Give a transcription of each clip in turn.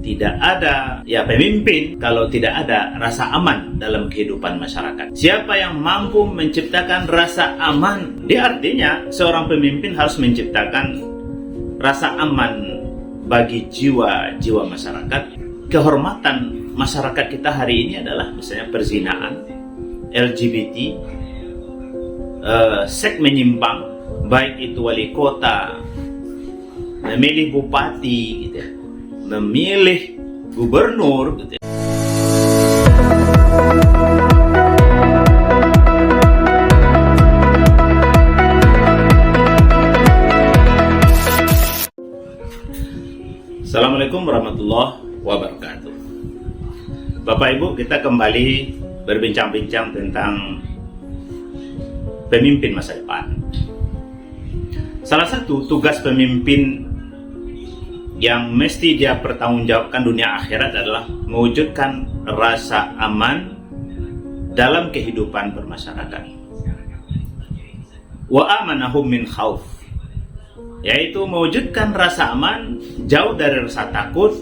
Tidak ada pemimpin kalau tidak ada rasa aman dalam kehidupan masyarakat. Siapa yang mampu menciptakan rasa aman, dia artinya seorang pemimpin harus menciptakan rasa aman bagi jiwa-jiwa masyarakat. Kehormatan masyarakat kita hari ini adalah misalnya perzinaan, LGBT, seks menyimpang, baik itu wali kota, memilih bupati, gitu ya, memilih gubernur, gitu ya. Assalamualaikum warahmatullahi wabarakatuh. Bapak Ibu, kita kembali berbincang-bincang tentang pemimpin masa depan. Salah satu tugas pemimpin yang mesti dia pertanggungjawabkan dunia akhirat adalah mewujudkan rasa aman dalam kehidupan bermasyarakat. Wa amanahum min khauf, yaitu mewujudkan rasa aman, jauh dari rasa takut,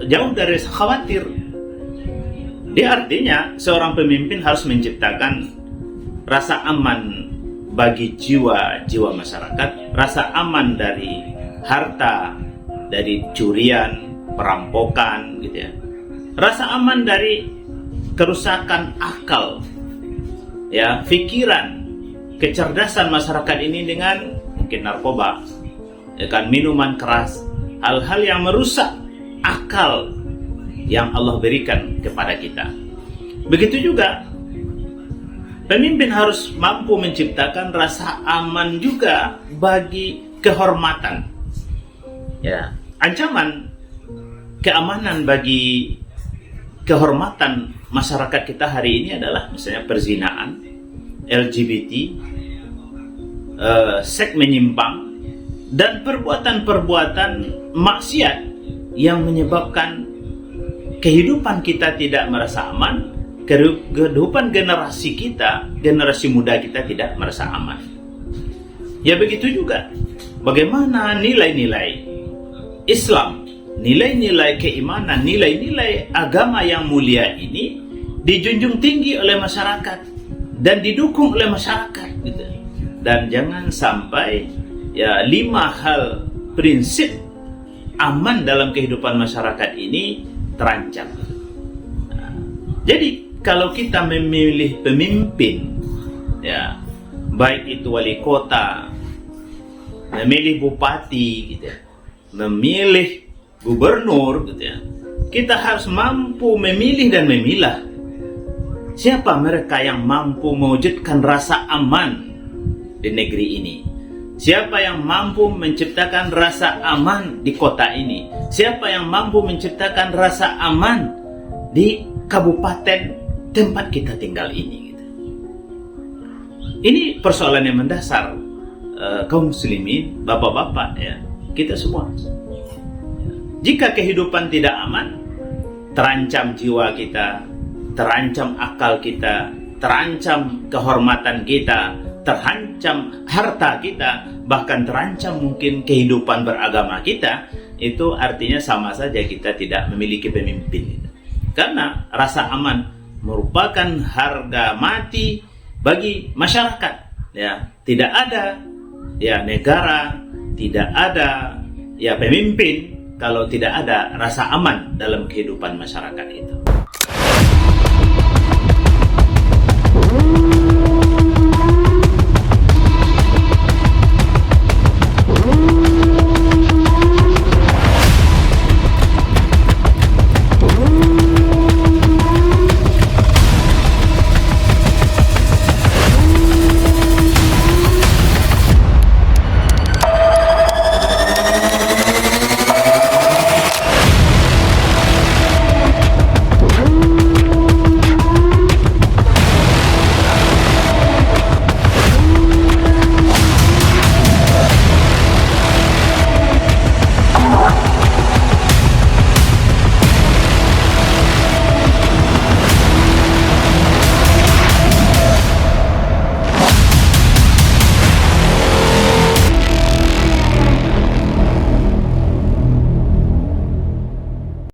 jauh dari rasa khawatir. Dia artinya seorang pemimpin harus menciptakan rasa aman bagi jiwa-jiwa masyarakat, rasa aman dari harta, dari curian, perampokan, gitu ya. Rasa aman dari kerusakan akal, ya, pikiran, kecerdasan masyarakat ini dengan mungkin narkoba, ya kan, minuman keras, hal-hal yang merusak akal yang Allah berikan kepada kita. Begitu juga pemimpin harus mampu menciptakan rasa aman juga bagi kehormatan. Ya, ancaman keamanan bagi kehormatan masyarakat kita hari ini adalah misalnya perzinaan, LGBT, seks menyimpang, dan perbuatan-perbuatan maksiat yang menyebabkan kehidupan kita tidak merasa aman, kehidupan generasi kita, generasi muda kita tidak merasa aman. Ya, begitu juga bagaimana nilai-nilai Islam, nilai-nilai keimanan, nilai-nilai agama yang mulia ini dijunjung tinggi oleh masyarakat dan didukung oleh masyarakat, gitu. Dan jangan sampai 5 hal prinsip aman dalam kehidupan masyarakat ini terancam. Jadi kalau kita memilih pemimpin, ya, baik itu wali kota, memilih bupati, gitu ya, memilih gubernur, gitu ya, kita harus mampu memilih dan memilah siapa mereka yang mampu mewujudkan rasa aman di negeri ini. Siapa yang mampu menciptakan rasa aman di kota ini? Siapa yang mampu menciptakan rasa aman di kabupaten tempat kita tinggal ini? Gitu. Ini persoalan yang mendasar kaum muslimin, bapak-bapak, ya, kita semua. Jika kehidupan tidak aman, terancam jiwa kita, terancam akal kita, terancam kehormatan kita, terancam harta kita, bahkan terancam mungkin kehidupan beragama kita. Itu artinya sama saja kita tidak memiliki pemimpin. Karena rasa aman merupakan harga mati bagi masyarakat. Ya, tidak ada negara, tidak ada pemimpin kalau tidak ada rasa aman dalam kehidupan masyarakat itu.